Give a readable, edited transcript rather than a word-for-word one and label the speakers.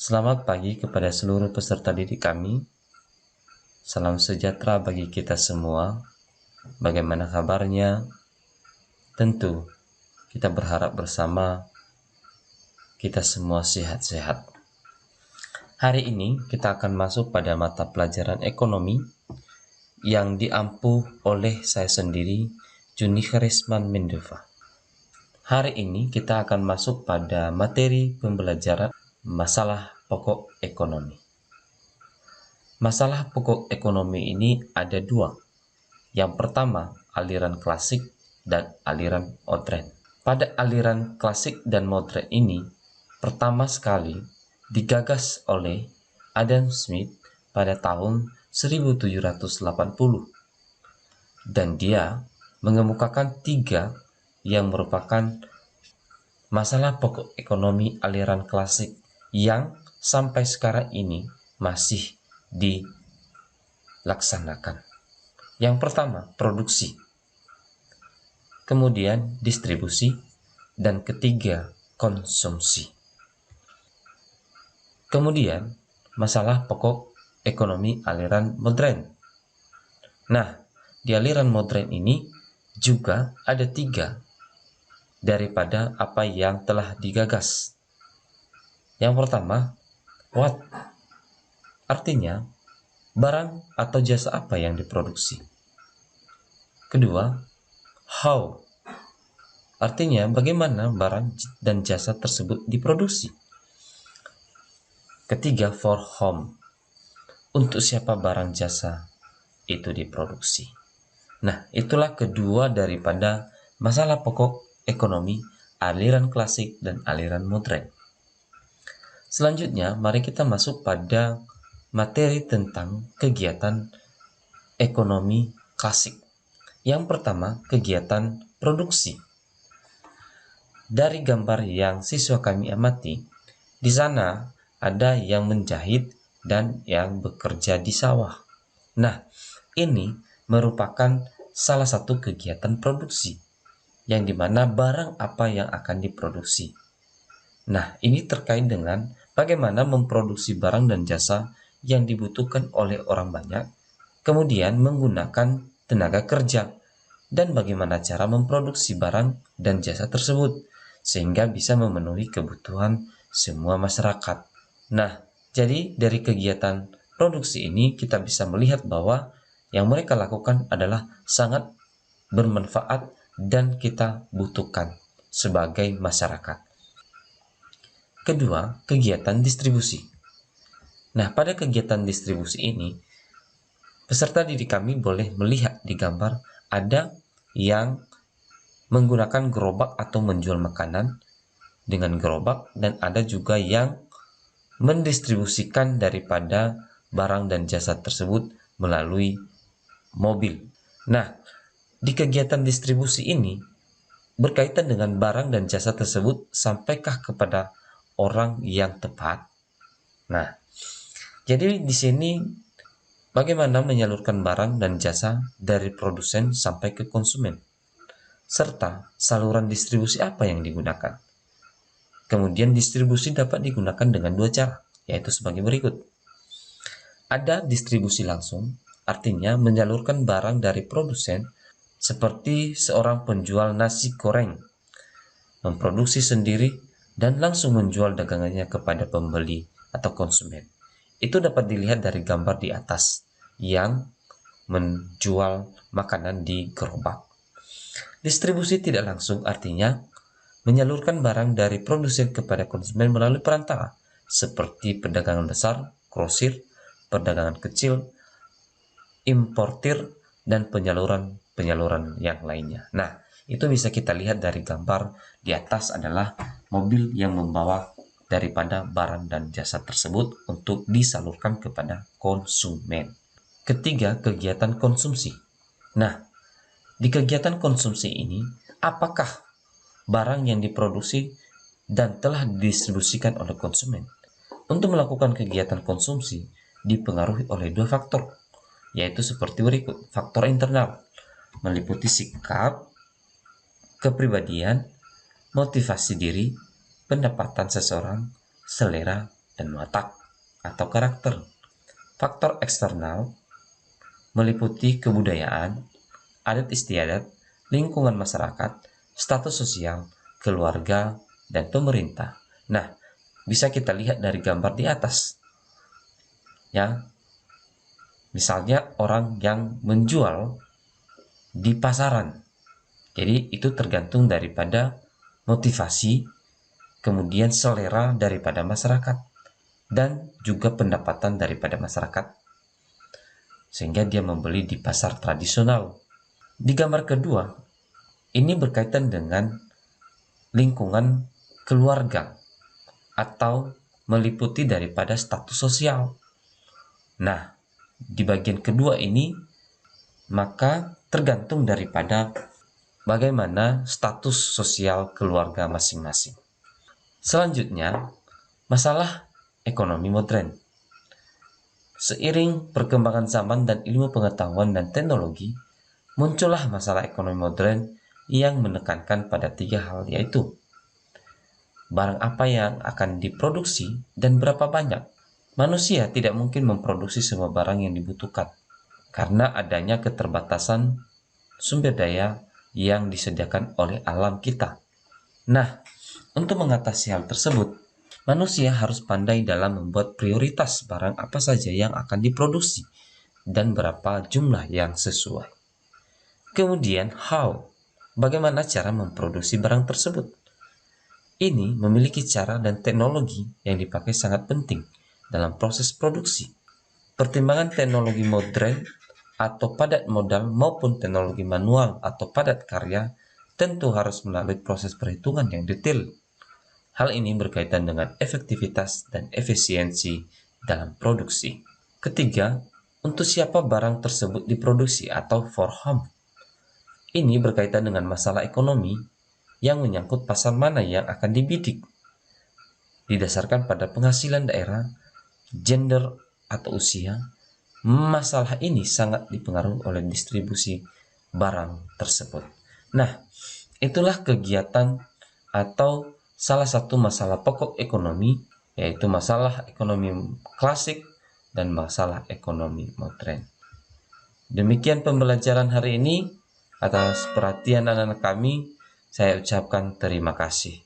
Speaker 1: Selamat pagi kepada seluruh peserta didik kami. Salam sejahtera bagi kita semua. Bagaimana kabarnya? Tentu kita berharap bersama kita semua sehat-sehat. Hari ini kita akan masuk pada mata pelajaran ekonomi yang diampuh oleh saya sendiri, Juni Karisman Mendeva. Hari ini kita akan masuk pada materi pembelajaran masalah pokok ekonomi. Masalah pokok ekonomi ini ada dua. Yang pertama, aliran klasik dan aliran modern. Pada aliran klasik dan modern ini, pertama sekali digagas oleh Adam Smith pada tahun 1780. Dan dia mengemukakan tiga yang merupakan masalah pokok ekonomi aliran klasik yang sampai sekarang ini masih dilaksanakan. Yang pertama, produksi. Kemudian distribusi, dan ketiga, konsumsi. Kemudian, masalah pokok ekonomi aliran modern. Nah, di aliran modern ini juga ada tiga daripada apa yang telah digagas. Yang pertama, what? Artinya, barang atau jasa apa yang diproduksi. Kedua, how? Artinya, bagaimana barang dan jasa tersebut diproduksi. Ketiga, for whom? Untuk siapa barang jasa itu diproduksi. Nah, itulah kedua daripada masalah pokok ekonomi aliran klasik dan aliran modern. Selanjutnya, mari kita masuk pada materi tentang kegiatan ekonomi klasik. Yang pertama, kegiatan produksi. Dari gambar yang siswa kami amati, di sana ada yang menjahit dan yang bekerja di sawah. Nah, ini merupakan salah satu kegiatan produksi, yang dimana barang apa yang akan diproduksi. Nah, ini terkait dengan bagaimana memproduksi barang dan jasa yang dibutuhkan oleh orang banyak, kemudian menggunakan tenaga kerja, dan bagaimana cara memproduksi barang dan jasa tersebut, sehingga bisa memenuhi kebutuhan semua masyarakat. Nah, jadi dari kegiatan produksi ini kita bisa melihat bahwa yang mereka lakukan adalah sangat bermanfaat dan kita butuhkan sebagai masyarakat. Kedua, kegiatan distribusi. Nah, pada kegiatan distribusi ini, peserta didik kami boleh melihat di gambar ada yang menggunakan gerobak atau menjual makanan dengan gerobak, dan ada juga yang mendistribusikan daripada barang dan jasa tersebut melalui mobil. Nah, di kegiatan distribusi ini berkaitan dengan barang dan jasa tersebut sampaikah kepada orang yang tepat? Nah, jadi di sini bagaimana menyalurkan barang dan jasa dari produsen sampai ke konsumen, serta saluran distribusi apa yang digunakan. Kemudian distribusi dapat digunakan dengan dua cara, yaitu sebagai berikut. Ada distribusi langsung, artinya menyalurkan barang dari produsen seperti seorang penjual nasi goreng, memproduksi sendiri dan langsung menjual dagangannya kepada pembeli atau konsumen. Itu dapat dilihat dari gambar di atas yang menjual makanan di gerobak. Distribusi tidak langsung artinya menyalurkan barang dari produsen kepada konsumen melalui perantara seperti perdagangan besar, grosir, perdagangan kecil, importir, dan penyaluran yang lainnya. Nah, itu bisa kita lihat dari gambar di atas adalah mobil yang membawa daripada barang dan jasa tersebut untuk disalurkan kepada konsumen. Ketiga, kegiatan konsumsi. Nah, di kegiatan konsumsi ini, apakah barang yang diproduksi dan telah didistribusikan oleh konsumen? Untuk melakukan kegiatan konsumsi dipengaruhi oleh dua faktor, yaitu seperti berikut. Faktor internal meliputi sikap, kepribadian, motivasi diri, pendapatan seseorang, selera, dan watak atau karakter. Faktor eksternal meliputi kebudayaan, adat istiadat, lingkungan masyarakat, status sosial, keluarga, dan pemerintah. Nah, bisa kita lihat dari gambar di atas. Ya, misalnya orang yang menjual di pasaran. Jadi itu tergantung daripada motivasi, kemudian selera daripada masyarakat, dan juga pendapatan daripada masyarakat, sehingga dia membeli di pasar tradisional. Di gambar kedua, ini berkaitan dengan lingkungan keluarga atau meliputi daripada status sosial. Nah, di bagian kedua ini, maka tergantung daripada bagaimana status sosial keluarga masing-masing. Selanjutnya, masalah ekonomi modern. Seiring perkembangan zaman dan ilmu pengetahuan dan teknologi, muncullah masalah ekonomi modern yang menekankan pada 3 hal, yaitu barang apa yang akan diproduksi dan berapa banyak. Manusia tidak mungkin memproduksi semua barang yang dibutuhkan karena adanya keterbatasan sumber daya yang disediakan oleh alam kita. Nah, untuk mengatasi hal tersebut, manusia harus pandai dalam membuat prioritas barang apa saja yang akan diproduksi dan berapa jumlah yang sesuai. Kemudian, bagaimana cara memproduksi barang tersebut? Ini memiliki cara dan teknologi yang dipakai sangat penting dalam proses produksi. Pertimbangan teknologi modern atau padat modal maupun teknologi manual atau padat karya tentu harus melalui proses perhitungan yang detail. Hal ini berkaitan dengan efektivitas dan efisiensi dalam produksi. Ketiga, untuk siapa barang tersebut diproduksi atau for whom. Ini berkaitan dengan masalah ekonomi yang menyangkut pasar mana yang akan dibidik. Didasarkan pada penghasilan daerah, gender atau usia, masalah ini sangat dipengaruhi oleh distribusi barang tersebut. Nah, itulah kegiatan atau salah satu masalah pokok ekonomi, yaitu masalah ekonomi klasik dan masalah ekonomi modern. Demikian pembelajaran hari ini. Atas perhatian anak-anak kami, saya ucapkan terima kasih.